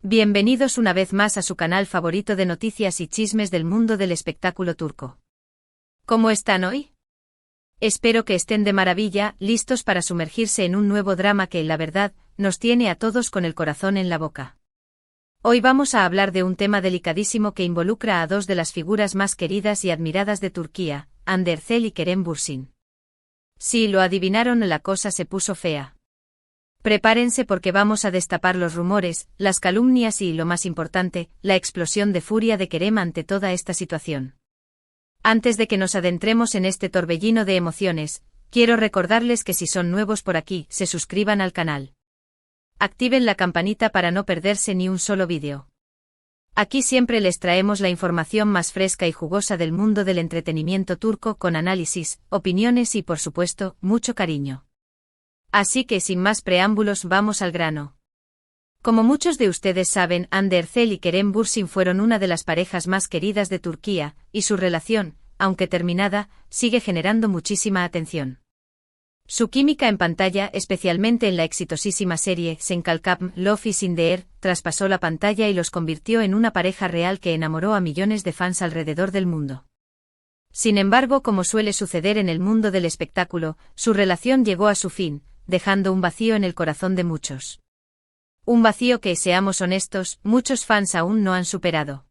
Bienvenidos una vez más a su canal favorito de noticias y chismes del mundo del espectáculo turco. ¿Cómo están hoy? Espero que estén de maravilla, listos para sumergirse en un nuevo drama que, la verdad, nos tiene a todos con el corazón en la boca. Hoy vamos a hablar de un tema delicadísimo que involucra a dos de las figuras más queridas y admiradas de Turquía, Hande Erçel y Kerem Bürsin. Sí, lo adivinaron, la cosa se puso fea. Prepárense porque vamos a destapar los rumores, las calumnias y, lo más importante, la explosión de furia de Kerem ante toda esta situación. Antes de que nos adentremos en este torbellino de emociones, quiero recordarles que si son nuevos por aquí, se suscriban al canal. Activen la campanita para no perderse ni un solo vídeo. Aquí siempre les traemos la información más fresca y jugosa del mundo del entretenimiento turco con análisis, opiniones y, por supuesto, mucho cariño. Así que sin más preámbulos vamos al grano. Como muchos de ustedes saben, Hande Erçel y Kerem Bürsin fueron una de las parejas más queridas de Turquía, y su relación, aunque terminada, sigue generando muchísima atención. Su química en pantalla, especialmente en la exitosísima serie Senkalkam, Love is in the Air, traspasó la pantalla y los convirtió en una pareja real que enamoró a millones de fans alrededor del mundo. Sin embargo, como suele suceder en el mundo del espectáculo, su relación llegó a su fin, dejando un vacío en el corazón de muchos. Un vacío que, seamos honestos, muchos fans aún no han superado.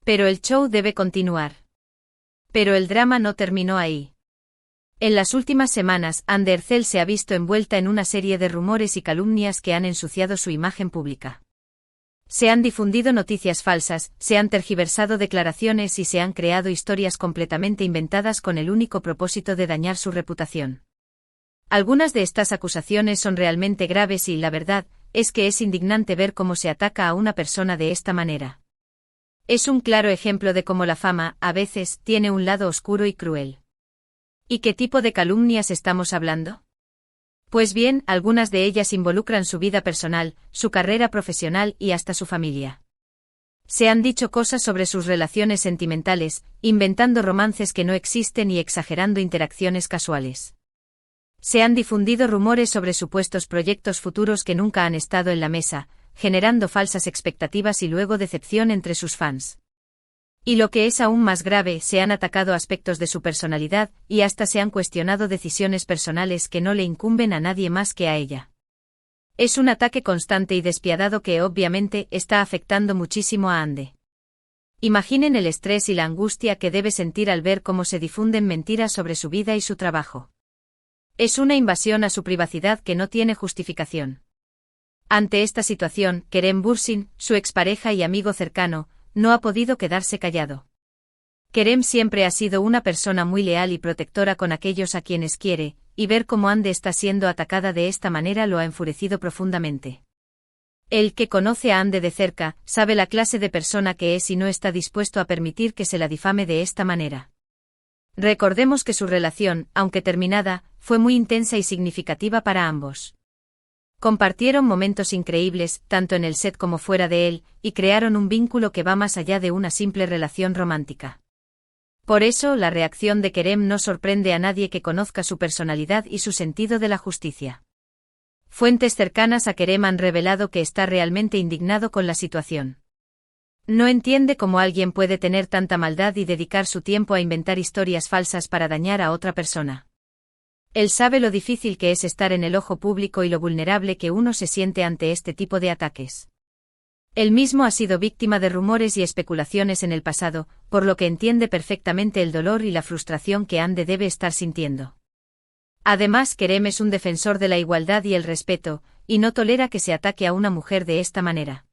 Pero el show debe continuar. Pero el drama no terminó ahí. En las últimas semanas, Hande Erçel se ha visto envuelta en una serie de rumores y calumnias que han ensuciado su imagen pública. Se han difundido noticias falsas, se han tergiversado declaraciones y se han creado historias completamente inventadas con el único propósito de dañar su reputación. Algunas de estas acusaciones son realmente graves y, la verdad, es que es indignante ver cómo se ataca a una persona de esta manera. Es un claro ejemplo de cómo la fama, a veces, tiene un lado oscuro y cruel. ¿Y qué tipo de calumnias estamos hablando? Pues bien, algunas de ellas involucran su vida personal, su carrera profesional y hasta su familia. Se han dicho cosas sobre sus relaciones sentimentales, inventando romances que no existen y exagerando interacciones casuales. Se han difundido rumores sobre supuestos proyectos futuros que nunca han estado en la mesa, generando falsas expectativas y luego decepción entre sus fans. Y lo que es aún más grave, se han atacado aspectos de su personalidad y hasta se han cuestionado decisiones personales que no le incumben a nadie más que a ella. Es un ataque constante y despiadado que obviamente está afectando muchísimo a Hande. Imaginen el estrés y la angustia que debe sentir al ver cómo se difunden mentiras sobre su vida y su trabajo. Es una invasión a su privacidad que no tiene justificación. Ante esta situación, Kerem Bürsin, su expareja y amigo cercano, no ha podido quedarse callado. Kerem siempre ha sido una persona muy leal y protectora con aquellos a quienes quiere, y ver cómo Hande está siendo atacada de esta manera lo ha enfurecido profundamente. El que conoce a Hande de cerca, sabe la clase de persona que es y no está dispuesto a permitir que se la difame de esta manera. Recordemos que su relación, aunque terminada, fue muy intensa y significativa para ambos. Compartieron momentos increíbles, tanto en el set como fuera de él, y crearon un vínculo que va más allá de una simple relación romántica. Por eso, la reacción de Kerem no sorprende a nadie que conozca su personalidad y su sentido de la justicia. Fuentes cercanas a Kerem han revelado que está realmente indignado con la situación. No entiende cómo alguien puede tener tanta maldad y dedicar su tiempo a inventar historias falsas para dañar a otra persona. Él sabe lo difícil que es estar en el ojo público y lo vulnerable que uno se siente ante este tipo de ataques. Él mismo ha sido víctima de rumores y especulaciones en el pasado, por lo que entiende perfectamente el dolor y la frustración que Hande debe estar sintiendo. Además, Kerem es un defensor de la igualdad y el respeto, y no tolera que se ataque a una mujer de esta manera.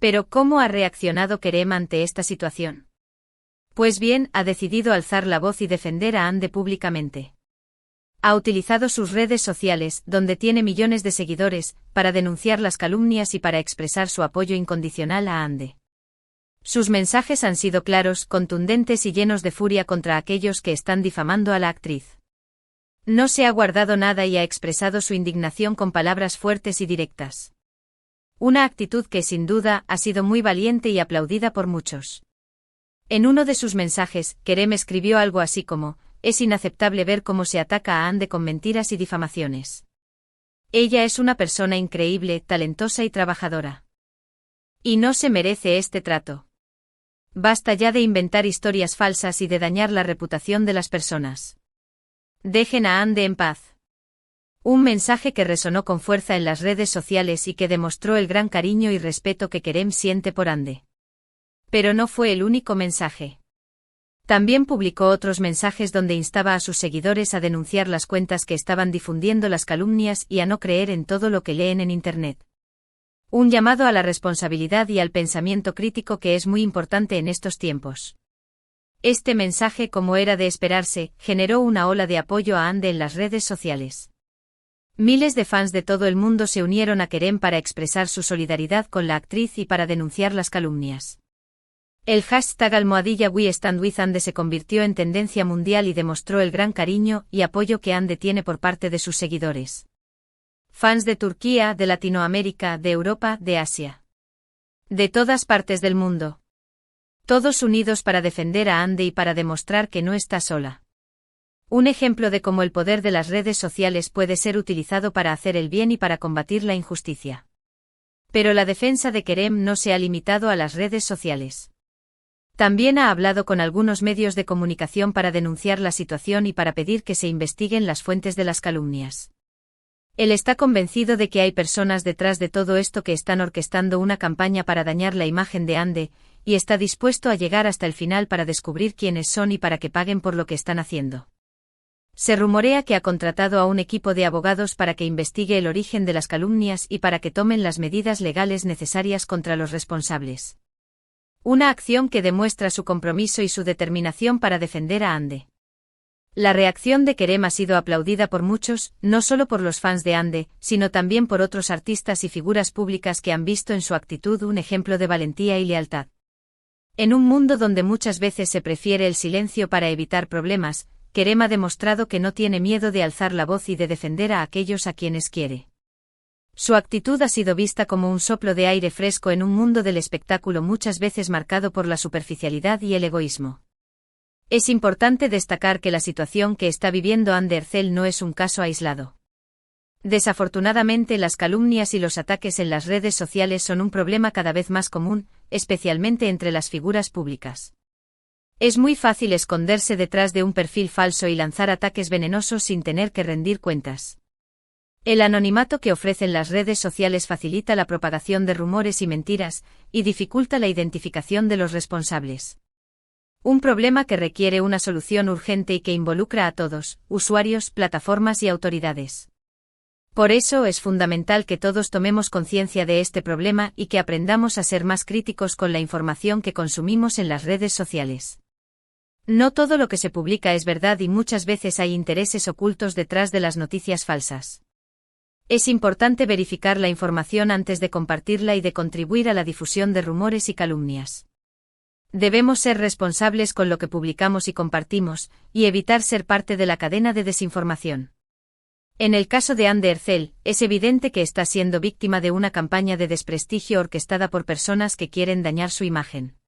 Pero ¿cómo ha reaccionado Kerem ante esta situación? Pues bien, ha decidido alzar la voz y defender a Hande públicamente. Ha utilizado sus redes sociales, donde tiene millones de seguidores, para denunciar las calumnias y para expresar su apoyo incondicional a Hande. Sus mensajes han sido claros, contundentes y llenos de furia contra aquellos que están difamando a la actriz. No se ha guardado nada y ha expresado su indignación con palabras fuertes y directas. Una actitud que sin duda ha sido muy valiente y aplaudida por muchos. En uno de sus mensajes, Kerem escribió algo así como: «Es inaceptable ver cómo se ataca a Hande con mentiras y difamaciones. Ella es una persona increíble, talentosa y trabajadora. Y no se merece este trato. Basta ya de inventar historias falsas y de dañar la reputación de las personas. Dejen a Ande en paz. Un mensaje que resonó con fuerza en las redes sociales y que demostró el gran cariño y respeto que Kerem siente por Ande. Pero no fue el único mensaje. También publicó otros mensajes donde instaba a sus seguidores a denunciar las cuentas que estaban difundiendo las calumnias y a no creer en todo lo que leen en Internet. Un llamado a la responsabilidad y al pensamiento crítico que es muy importante en estos tiempos. Este mensaje, como era de esperarse, generó una ola de apoyo a Ande en las redes sociales. Miles de fans de todo el mundo se unieron a Kerem para expresar su solidaridad con la actriz y para denunciar las calumnias. El hashtag #WeStandWithAnde se convirtió en tendencia mundial y demostró el gran cariño y apoyo que Ande tiene por parte de sus seguidores. Fans de Turquía, de Latinoamérica, de Europa, de Asia. De todas partes del mundo. Todos unidos para defender a Ande y para demostrar que no está sola. Un ejemplo de cómo el poder de las redes sociales puede ser utilizado para hacer el bien y para combatir la injusticia. Pero la defensa de Kerem no se ha limitado a las redes sociales. También ha hablado con algunos medios de comunicación para denunciar la situación y para pedir que se investiguen las fuentes de las calumnias. Él está convencido de que hay personas detrás de todo esto que están orquestando una campaña para dañar la imagen de Ande, y está dispuesto a llegar hasta el final para descubrir quiénes son y para que paguen por lo que están haciendo. Se rumorea que ha contratado a un equipo de abogados para que investigue el origen de las calumnias y para que tomen las medidas legales necesarias contra los responsables. Una acción que demuestra su compromiso y su determinación para defender a Ande. La reacción de Kerem ha sido aplaudida por muchos, no solo por los fans de Ande, sino también por otros artistas y figuras públicas que han visto en su actitud un ejemplo de valentía y lealtad. En un mundo donde muchas veces se prefiere el silencio para evitar problemas, Kerem ha demostrado que no tiene miedo de alzar la voz y de defender a aquellos a quienes quiere. Su actitud ha sido vista como un soplo de aire fresco en un mundo del espectáculo muchas veces marcado por la superficialidad y el egoísmo. Es importante destacar que la situación que está viviendo Ande Erçel no es un caso aislado. Desafortunadamente, las calumnias y los ataques en las redes sociales son un problema cada vez más común, especialmente entre las figuras públicas. Es muy fácil esconderse detrás de un perfil falso y lanzar ataques venenosos sin tener que rendir cuentas. El anonimato que ofrecen las redes sociales facilita la propagación de rumores y mentiras, y dificulta la identificación de los responsables. Un problema que requiere una solución urgente y que involucra a todos, usuarios, plataformas y autoridades. Por eso es fundamental que todos tomemos conciencia de este problema y que aprendamos a ser más críticos con la información que consumimos en las redes sociales. No todo lo que se publica es verdad y muchas veces hay intereses ocultos detrás de las noticias falsas. Es importante verificar la información antes de compartirla y de contribuir a la difusión de rumores y calumnias. Debemos ser responsables con lo que publicamos y compartimos, y evitar ser parte de la cadena de desinformación. En el caso de Ande Erçel, es evidente que está siendo víctima de una campaña de desprestigio orquestada por personas que quieren dañar su imagen.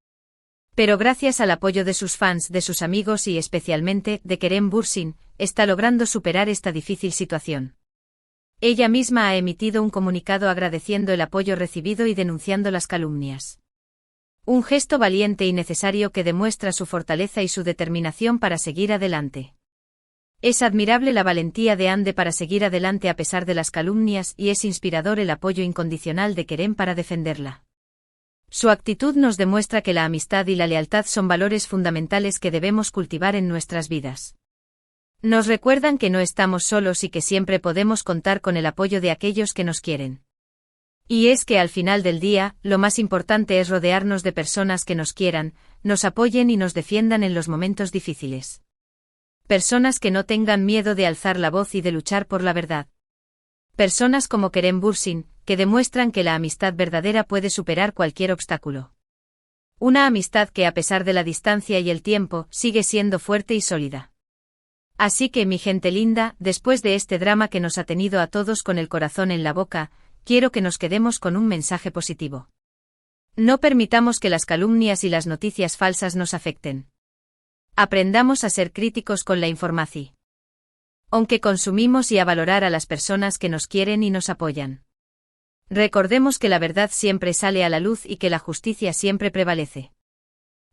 Pero gracias al apoyo de sus fans, de sus amigos y especialmente de Kerem Bürsin, está logrando superar esta difícil situación. Ella misma ha emitido un comunicado agradeciendo el apoyo recibido y denunciando las calumnias. Un gesto valiente y necesario que demuestra su fortaleza y su determinación para seguir adelante. Es admirable la valentía de Ande para seguir adelante a pesar de las calumnias y es inspirador el apoyo incondicional de Kerem para defenderla. Su actitud nos demuestra que la amistad y la lealtad son valores fundamentales que debemos cultivar en nuestras vidas. Nos recuerdan que no estamos solos y que siempre podemos contar con el apoyo de aquellos que nos quieren. Y es que al final del día, lo más importante es rodearnos de personas que nos quieran, nos apoyen y nos defiendan en los momentos difíciles. Personas que no tengan miedo de alzar la voz y de luchar por la verdad. Personas como Kerem Bürsin, que demuestran que la amistad verdadera puede superar cualquier obstáculo. Una amistad que a pesar de la distancia y el tiempo, sigue siendo fuerte y sólida. Así que mi gente linda, después de este drama que nos ha tenido a todos con el corazón en la boca, quiero que nos quedemos con un mensaje positivo. No permitamos que las calumnias y las noticias falsas nos afecten. Aprendamos a ser críticos con la información. Aunque consumimos y a valorar a las personas que nos quieren y nos apoyan. Recordemos que la verdad siempre sale a la luz y que la justicia siempre prevalece.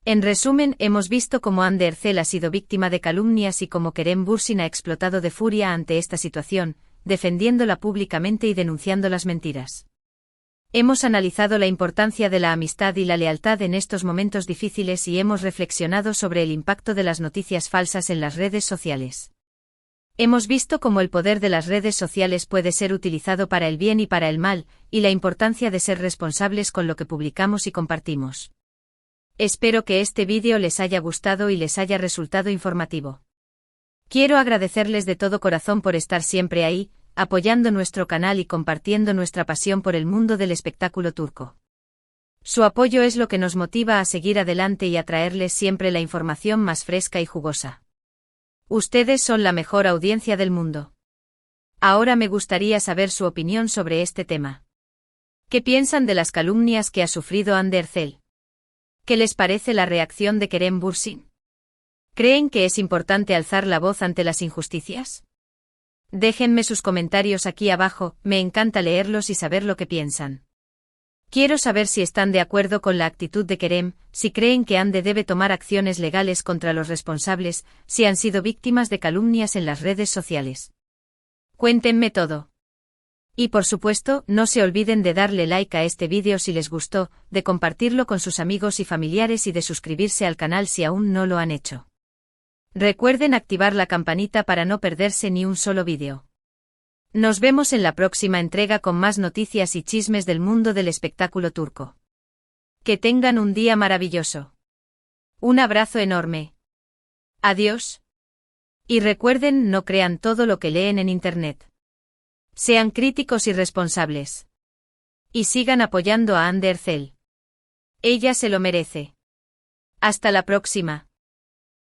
En resumen, hemos visto cómo Hande Erçel ha sido víctima de calumnias y cómo Kerem Bürsin ha explotado de furia ante esta situación, defendiéndola públicamente y denunciando las mentiras. Hemos analizado la importancia de la amistad y la lealtad en estos momentos difíciles y hemos reflexionado sobre el impacto de las noticias falsas en las redes sociales. Hemos visto cómo el poder de las redes sociales puede ser utilizado para el bien y para el mal, y la importancia de ser responsables con lo que publicamos y compartimos. Espero que este vídeo les haya gustado y les haya resultado informativo. Quiero agradecerles de todo corazón por estar siempre ahí, apoyando nuestro canal y compartiendo nuestra pasión por el mundo del espectáculo turco. Su apoyo es lo que nos motiva a seguir adelante y a traerles siempre la información más fresca y jugosa. Ustedes son la mejor audiencia del mundo. Ahora me gustaría saber su opinión sobre este tema. ¿Qué piensan de las calumnias que ha sufrido Hande Erçel? ¿Qué les parece la reacción de Kerem Bürsin? ¿Creen que es importante alzar la voz ante las injusticias? Déjenme sus comentarios aquí abajo, me encanta leerlos y saber lo que piensan. Quiero saber si están de acuerdo con la actitud de Kerem, si creen que Hande debe tomar acciones legales contra los responsables, si han sido víctimas de calumnias en las redes sociales. Cuéntenme todo. Y por supuesto, no se olviden de darle like a este vídeo si les gustó, de compartirlo con sus amigos y familiares y de suscribirse al canal si aún no lo han hecho. Recuerden activar la campanita para no perderse ni un solo vídeo. Nos vemos en la próxima entrega con más noticias y chismes del mundo del espectáculo turco. Que tengan un día maravilloso. Un abrazo enorme. Adiós. Y recuerden, no crean todo lo que leen en internet. Sean críticos y responsables. Y sigan apoyando a Hande Erçel. Ella se lo merece. Hasta la próxima.